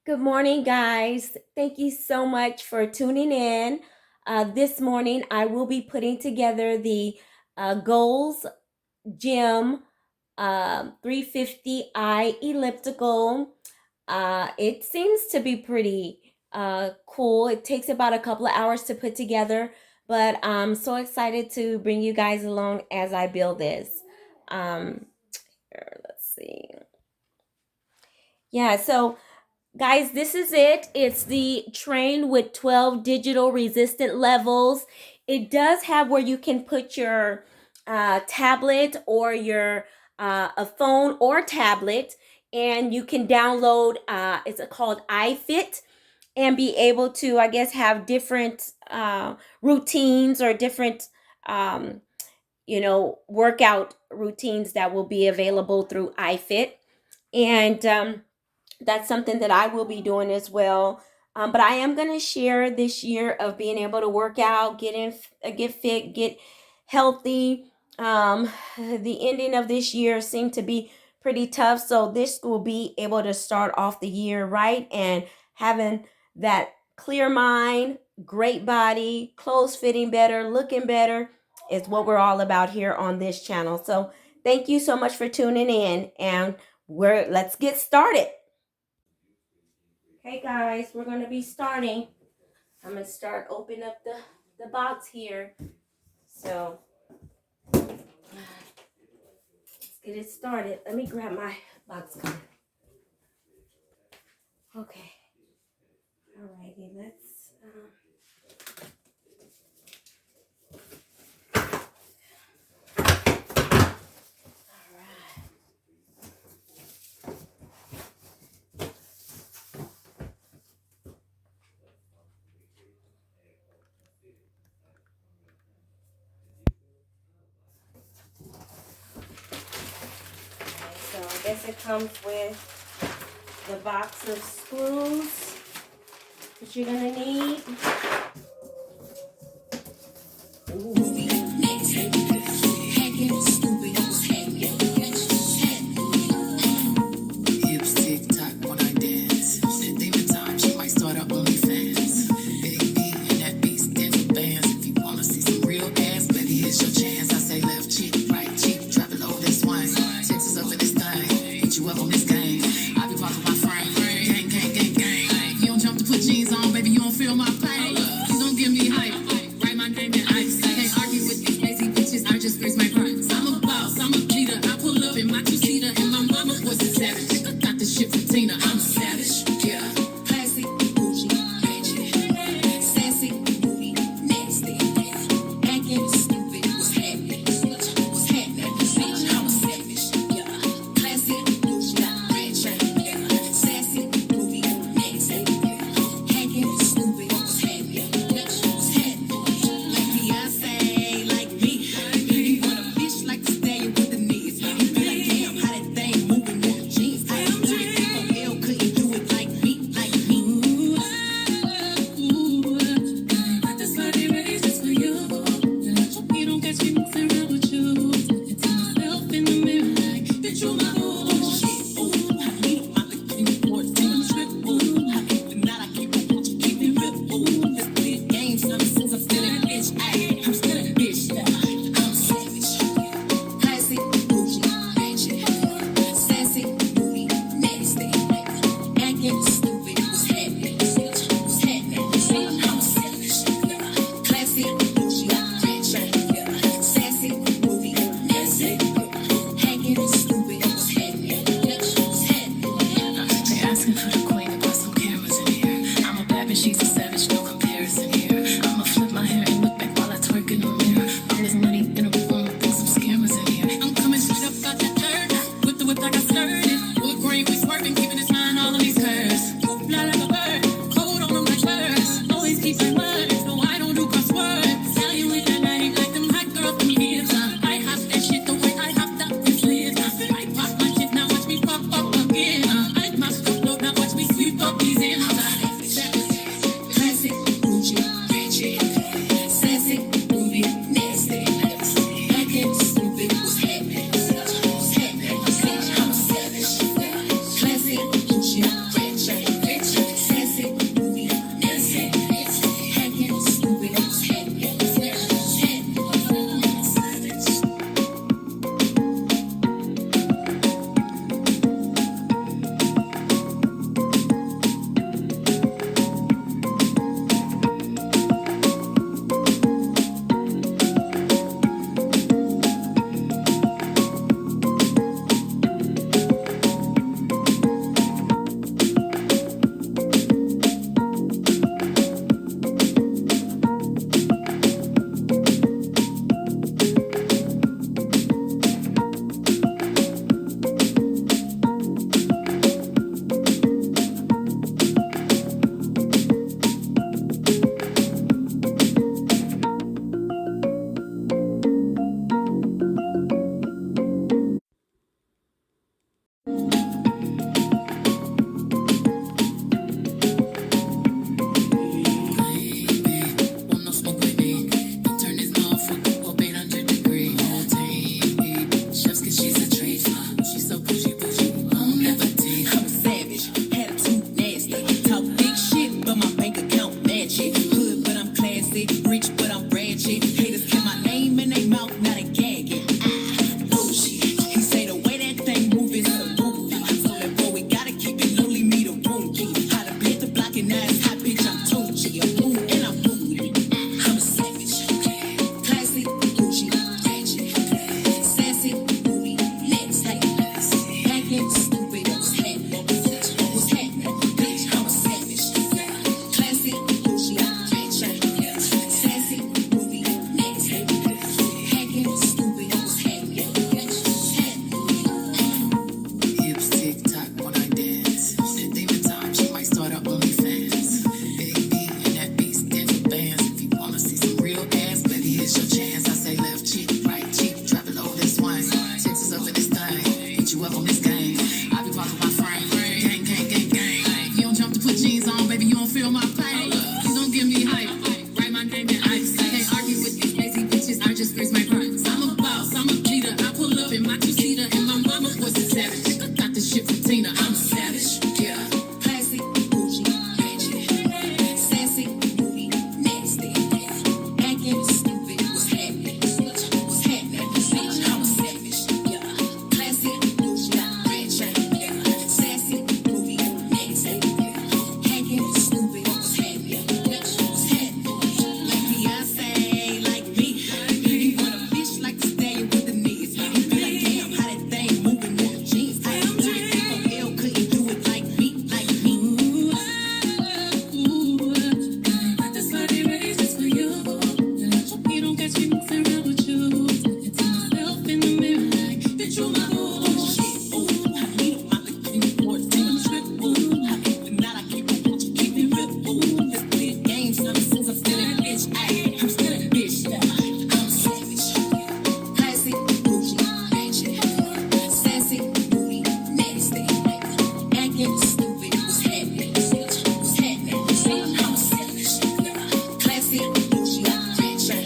Good morning, guys. Thank you so much for tuning in. This morning, I will be putting together the Goals Gym 350i elliptical. It seems to be pretty cool. It takes about a couple of hours to put together, but I'm so excited to bring you guys along as I build this. Let's see. Yeah, so guys, this is it. It's the train with 12 digital resistant levels. It does have where you can put your tablet or your a phone or tablet, and you can download. It's called iFit, and be able to, I guess, have different routines or different, um, workout routines that will be available through iFit, and that's something that I will be doing as well. But I am going to share this year of being able to work out, get fit, get healthy. The ending of this year seemed to be pretty tough, so this will be able to start off the year right and having that clear mind, great body, clothes fitting better, looking better is what we're all about here on this channel. So thank you so much for tuning in, and let's get started. Hey guys, we're going to be starting. I'm going to start opening up the box here. So let's get it started. Let me grab my box cover. Okay. Alrighty, let's. So I guess it comes with the box of screws that you're going to need. don't feel my pain. Please don't give me hype. Write my name in ice. Can't argue with these lazy bitches. I just raise my price. I'm a boss. I'm a cheater. I pull up in my two-seater and my mama was a savage. I got this shit from Tina. I'm savage. Yeah. Classy, bougie, ratchet, sassy, moody, nasty, acting stupid. What's happening? What's happening? Bitch, I'm a savage. Yeah. Classy, bougie, ratchet, sassy, moody, nasty, acting stupid. What's happening? What's happening? Like Beyonce, like me. You want a bitch like to stay with the knees. You be like, damn, how that thing moving with the jeans. I am doing it for hell, couldn't do it like me, like me. Got this body ready just for you. You don't catch me messing around with you. Talking to myself in the mirror like, bitch, you my boo. Shit, ooh, I need a mother, king, boy, take a trip, ooh. And now I keep on want you, keep me ripped, ooh. Let's play a game, son, since I'm still a bitch, ayy. I'm still a bitch, I'm savage. Classy, bougie, ratchet, sassy, moody, nasty, acting stupid. What's happening? What's happening? I'm savage. Classy, bougie, ratchet,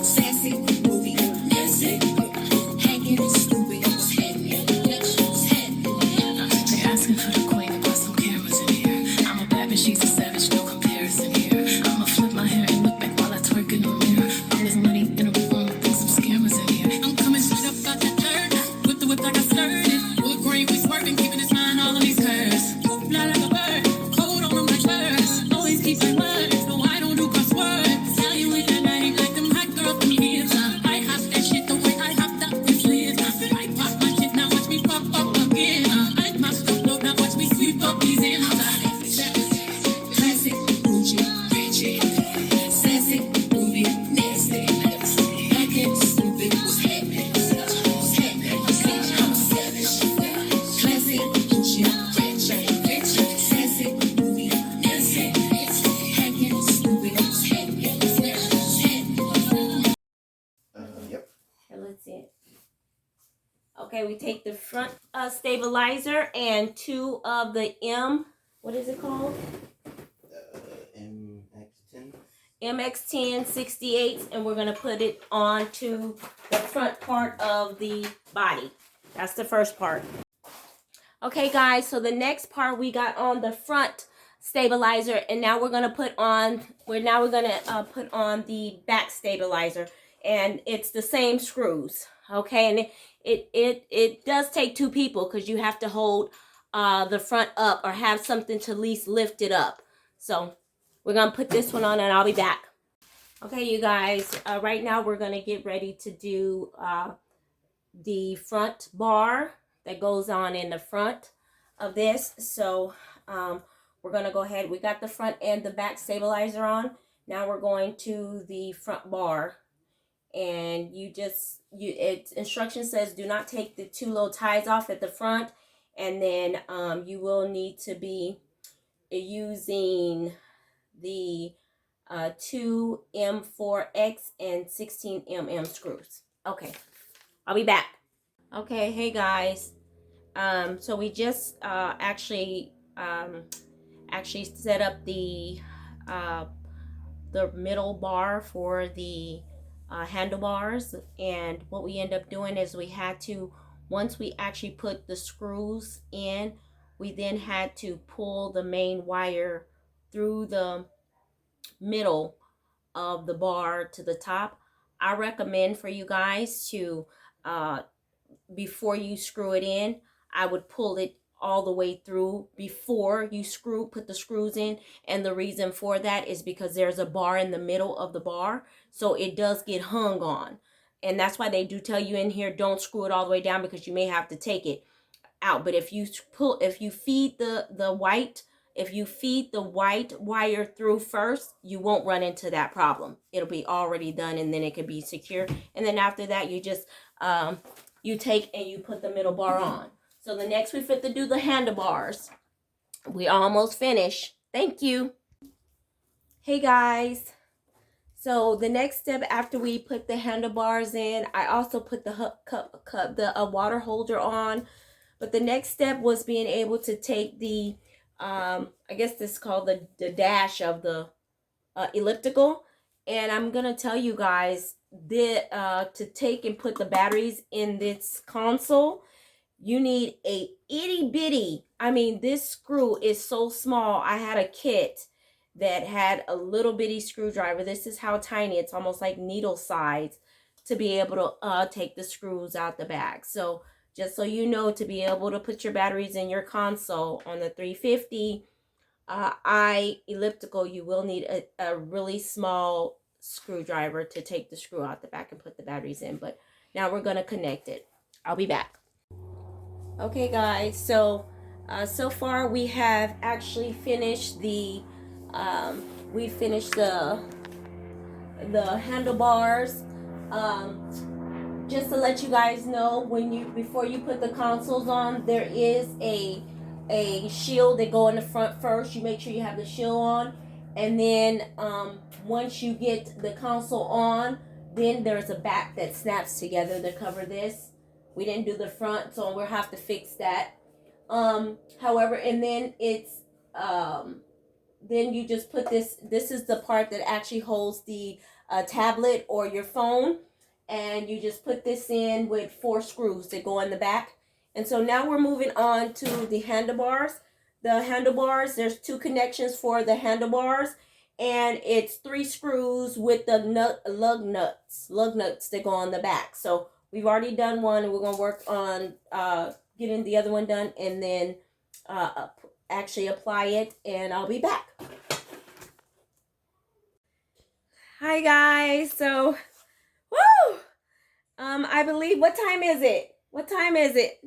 sassy, moody, nasty, acting stupid. What's happening? What's happening? They asking for the queen and put some cameras in here. I'm a bad bitch, she's a savage, no comparison here. I'ma flip my hair and look back while I twerk in the mirror. All this money in a room, think some scammers in here. I'm coming straight up out that dirt. Whip the whip like I started. Wood grain, we swerving, keeping his mind all on these curves. Fly like a bird, cold on them like birds. Always keep my word, so I don't do crosswords. Tell you with that night like them hot girls from hips. I hop that shit the way I hopped up this list. I pop my shit, now watch me pop up again. I my stuff low, now watch me sweep up these ends. Classic, bougie, ratchet, sassy, moody, nasty, acting stupid. What's happening? What's happening? I'm savage. Classy, bougie, ratchet, sassy, moody, nasty, acting stupid. What's happening? What's happening? Yep. And let's see. Okay, we take the front stabilizer and two of the what is it called? MX10. MX10 68, and we're going to put it onto the front part of the body. That's the first part. Okay, guys, so the next part we got on the front stabilizer, and now we're going to put on the back stabilizer, and it's the same screws. Okay, and it does take two people because you have to hold the front up or have something to at least lift it up. So we're going to put this one on and I'll be back. Okay, you guys, right now we're going to get ready to do the front bar that goes on in the front of this. So we're going to go ahead. We got the front and the back stabilizer on. Now we're going to the front bar. And instruction says do not take the two little ties off at the front. And then you will need to be using the 2 M4X and 16 mm screws. Okay, I'll be back. Okay, hey guys. So we just actually set up the middle bar for the handlebars, and what we end up doing is we had to, once we actually put the screws in, we then had to pull the main wire through the middle of the bar to the top. I recommend for you guys to before you screw it in, I would pull it all the way through before you put the screws in. And the reason for that is because there's a bar in the middle of the bar, so it does get hung on. And that's why they do tell you in here, don't screw it all the way down, because you may have to take it out. But if you feed the white wire through first, you won't run into that problem. It'll be already done, and then it can be secure. And then after that, you just you take and you put the middle bar on. So the next we fit to do the handlebars. We almost finished. Thank you. Hey guys. So the next step after we put the handlebars in, I also put the water holder on. But the next step was being able to take the I guess this is called the dash of the elliptical. And I'm gonna tell you guys to take and put the batteries in this console. You need a itty bitty. I mean, this screw is so small. I had a kit that had a little bitty screwdriver. This is how tiny. It's almost like needle size to be able to take the screws out the back. So just so you know, to be able to put your batteries in your console on the 350 I elliptical, you will need a really small screwdriver to take the screw out the back and put the batteries in. But now we're gonna connect it. I'll be back. Okay, guys. So far we have actually finished we finished the handlebars. Just to let you guys know, before you put the consoles on, there is a shield that go in the front first. You make sure you have the shield on, and then once you get the console on, then there's a back that snaps together to cover this. We didn't do the front, so we'll have to fix that. However, and then then you just put this is the part that actually holds the tablet or your phone, and you just put this in with 4 screws that go in the back. And so now we're moving on to the handlebars. The handlebars, there's 2 connections for the handlebars, and it's 3 screws with the lug nuts that go on the back. So we've already done one, and we're going to work on getting the other one done, and then actually apply it, and I'll be back. Hi guys. So, woo! I believe, what time is it? What time is it?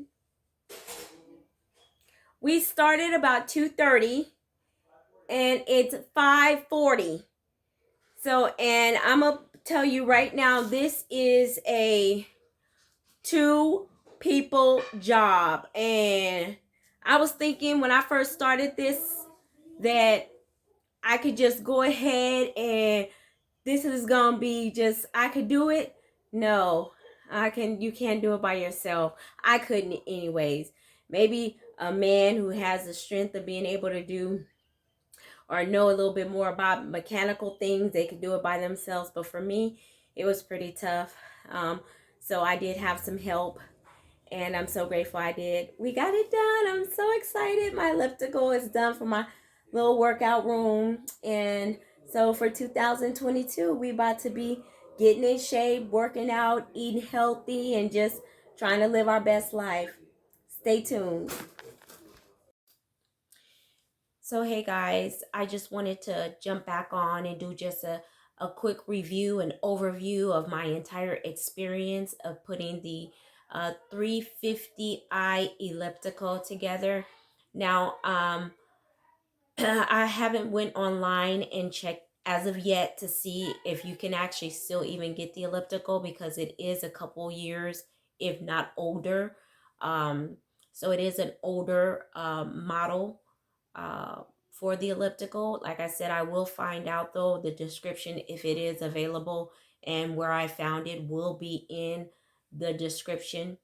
We started about 2:30 and it's 5:40. So, and I'm gonna tell you right now, this is a 2 people job. And I was thinking when I first started this that I could just go ahead and this is gonna be just, I could do it. No, you can't do it by yourself. I couldn't anyways. Maybe a man who has the strength of being able to do or know a little bit more about mechanical things, they could do it by themselves. But for me, it was pretty tough. So I did have some help, and I'm so grateful I did. We got it done. I'm so excited. My elliptical is done for my little workout room. And so for 2022, we about to be getting in shape, working out, eating healthy, and just trying to live our best life. Stay tuned. So hey guys, I just wanted to jump back on and do just a quick review and overview of my entire experience of putting the 350i elliptical together. Now, I haven't went online and checked as of yet to see if you can actually still even get the elliptical, because it is a couple years, if not older. So it is an older model uh, for the elliptical. Like I said, I will find out though the description if it is available, and where I found it will be in the description.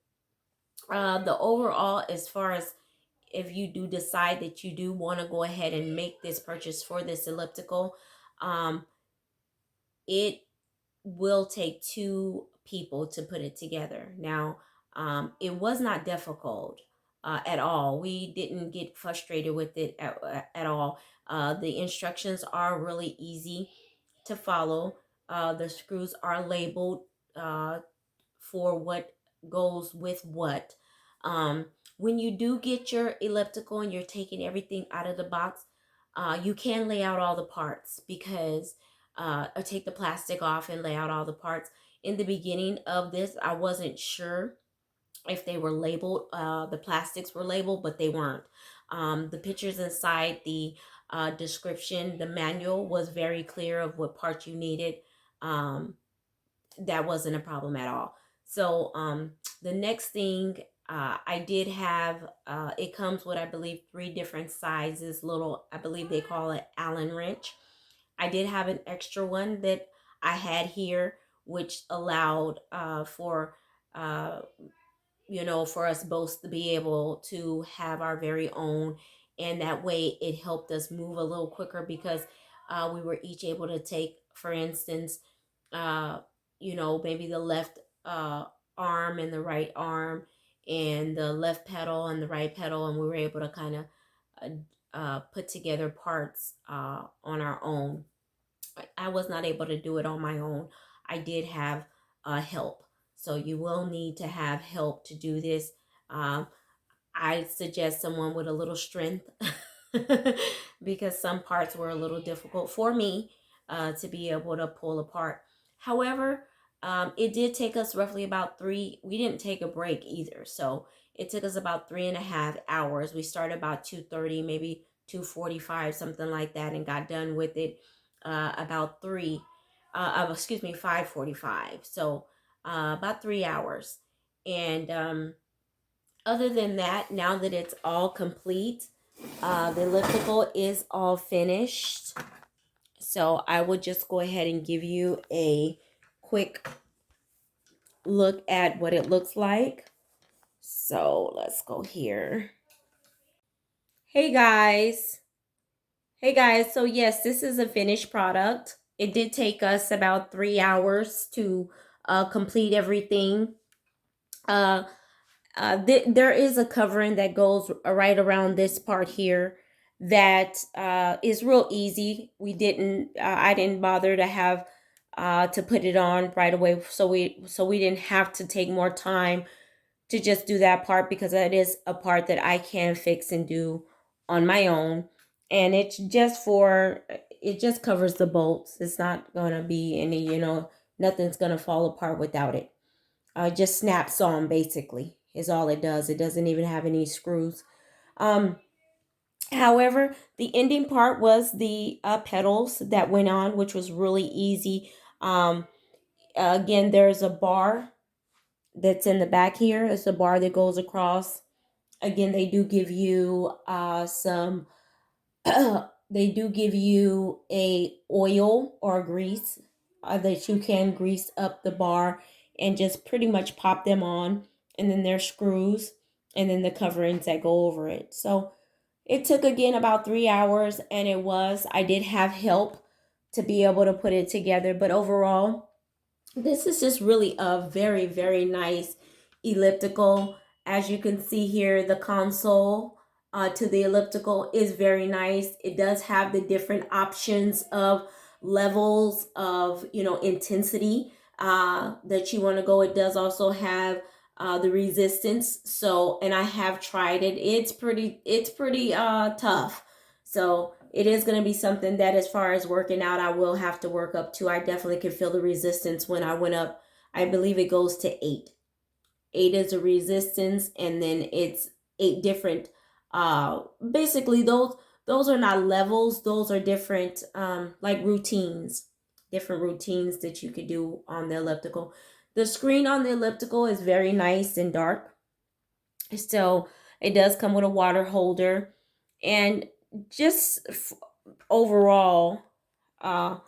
The overall, as far as if you do decide that you do want to go ahead and make this purchase for this elliptical, um, it will take 2 people to put it together. Now, it was not difficult at all. We didn't get frustrated with it at all. The instructions are really easy to follow. The screws are labeled for what goes with what. Um, when you do get your elliptical and you're taking everything out of the box, you can lay out all the parts, because or take the plastic off and lay out all the parts. In the beginning of this, I wasn't sure if they were labeled. The plastics were labeled, but they weren't. The pictures inside the description, the manual was very clear of what parts you needed. That wasn't a problem at all. So the next thing, I did have, it comes with, I believe, 3 different sizes, little, I believe they call it Allen wrench. I did have an extra one that I had here, which allowed for for us both to be able to have our very own. and that way it helped us move a little quicker because we were each able to take, for instance, uh, maybe the left arm and the right arm, and the left pedal and the right pedal, and we were able to kind of put together parts on our own. I was not able to do it on my own. I did have help. So you will need to have help to do this. Um, I suggest someone with a little strength because some parts were a little difficult for me to be able to pull apart. However, it did take us roughly about we didn't take a break either. So it took us about 3.5 hours. We started about 2:30, maybe 2:45, something like that, and got done with it about 5:45. So about 3 hours. And other than that, now that it's all complete, the elliptical is all finished. So I will just go ahead and give you a quick look at what it looks like. So let's go here. Hey guys. Hey guys. So yes, this is a finished product. It did take us about 3 hours to complete everything. Uh, there is a covering that goes right around this part here that is real easy. I didn't bother to have to put it on right away, so we didn't have to take more time to just do that part because that is a part that I can fix and do on my own. And it just covers the bolts. It's not gonna be any, nothing's gonna fall apart without it. Just snaps on basically is all it does. It doesn't even have any screws. Um, However, the ending part was the pedals that went on, which was really easy. Again, there's a bar that's in the back here. It's a bar that goes across. Again, they do give you some. They do give you a oil or grease that you can grease up the bar and just pretty much pop them on, and then there's screws, and then the coverings that go over it. So it took again about 3 hours, and I did have help to be able to put it together, but overall this is just really a very, very nice elliptical. As you can see here, the console to the elliptical is very nice. It does have the different options of levels of, intensity that you want to go. It does also have the resistance. So, and I have tried it. It's pretty tough. So it is going to be something that, as far as working out, I will have to work up to. I definitely could feel the resistance when I went up. I believe it goes to 8. 8 is a resistance, and then it's 8 different. Basically, those are not levels. Those are different, like routines, different routines that you could do on the elliptical. The screen on the elliptical is very nice and dark. So it does come with a water holder, and just overall, uh,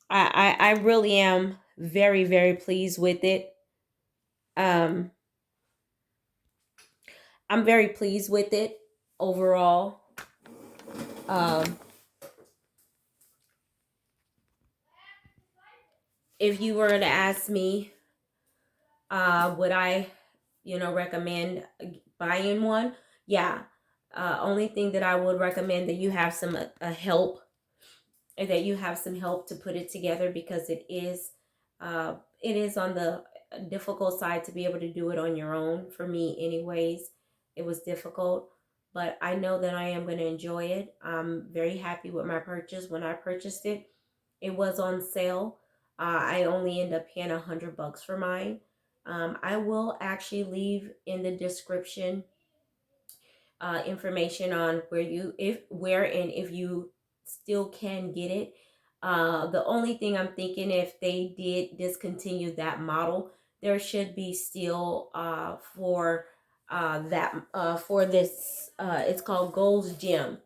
I really am very, very pleased with it. Um, I'm very pleased with it overall. Um, if you were to ask me, would I, recommend buying one? Yeah. Only thing that I would recommend that you have some help, and that you have some help to put it together, because it is on the difficult side to be able to do it on your own. For me anyways, it was difficult, but I know that I am going to enjoy it. I'm very happy with my purchase. When I purchased it, it was on sale. I only ended up paying $100 for mine. I will actually leave in the description information on where and if you still can get it. The only thing I'm thinking, if they did discontinue that model, there should be still for this. It's called Gold's Gym.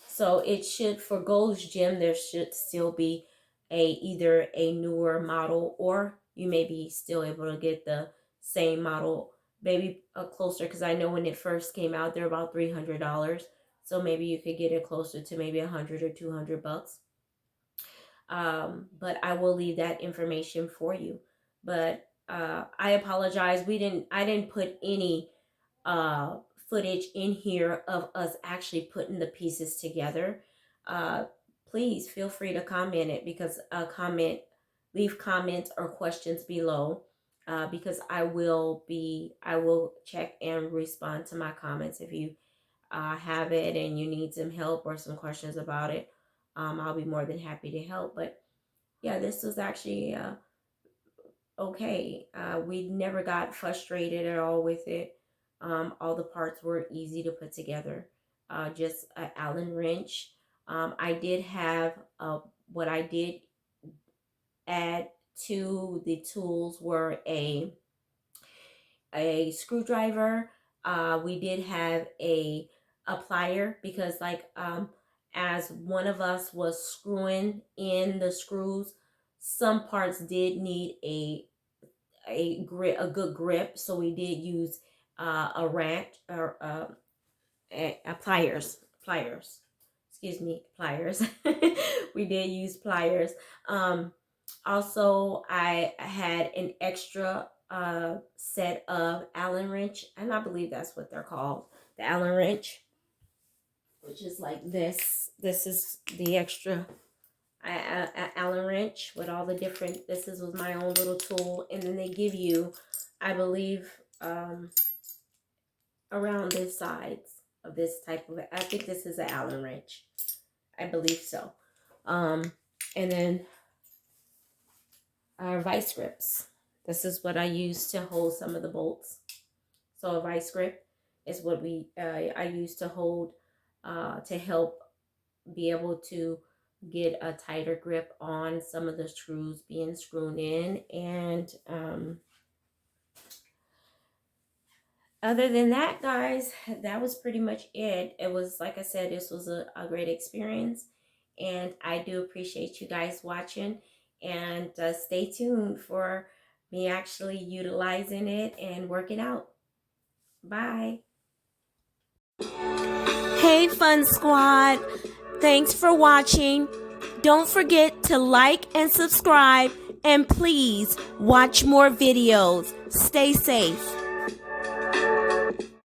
So it should, for Gold's Gym, there should still be either a newer model, or you may be still able to get the same model, maybe closer, because I know when it first came out, they're about $300. So maybe you could get it closer to maybe 100 or 200 bucks. But I will leave that information for you. But I apologize. I didn't put any uh, footage in here of us actually putting the pieces together. Uh, Please feel free to comment it, because leave comments or questions below, because I will check and respond to my comments. If you have it and you need some help or some questions about it, I'll be more than happy to help. But yeah, this was actually okay. We never got frustrated at all with it. All the parts were easy to put together. Just an Allen wrench. I did have what I did add to the tools were a screwdriver. We did have a plier, because as one of us was screwing in the screws, some parts did need a good grip, so we did use a wrench or a pliers. Excuse me, pliers. We did use pliers. Also, I had an extra set of Allen wrench, and I believe that's what they're called, the Allen wrench, which is like this. This is the extra Allen wrench with all the different. Was my own little tool, and then they give you, I believe, around the sides of this type of. I think this is an Allen wrench. I believe so. And then our vice grips. This is what I use to hold some of the bolts. So a vice grip is what I use to hold, to help be able to get a tighter grip on some of the screws being screwed in. And other than that, guys, that was pretty much it. It was, like I said, this was a great experience, and I do appreciate you guys watching. And stay tuned for me actually utilizing it and working out. Bye. Hey, Fun Squad. Thanks for watching. Don't forget to like and subscribe, and please watch more videos. Stay safe.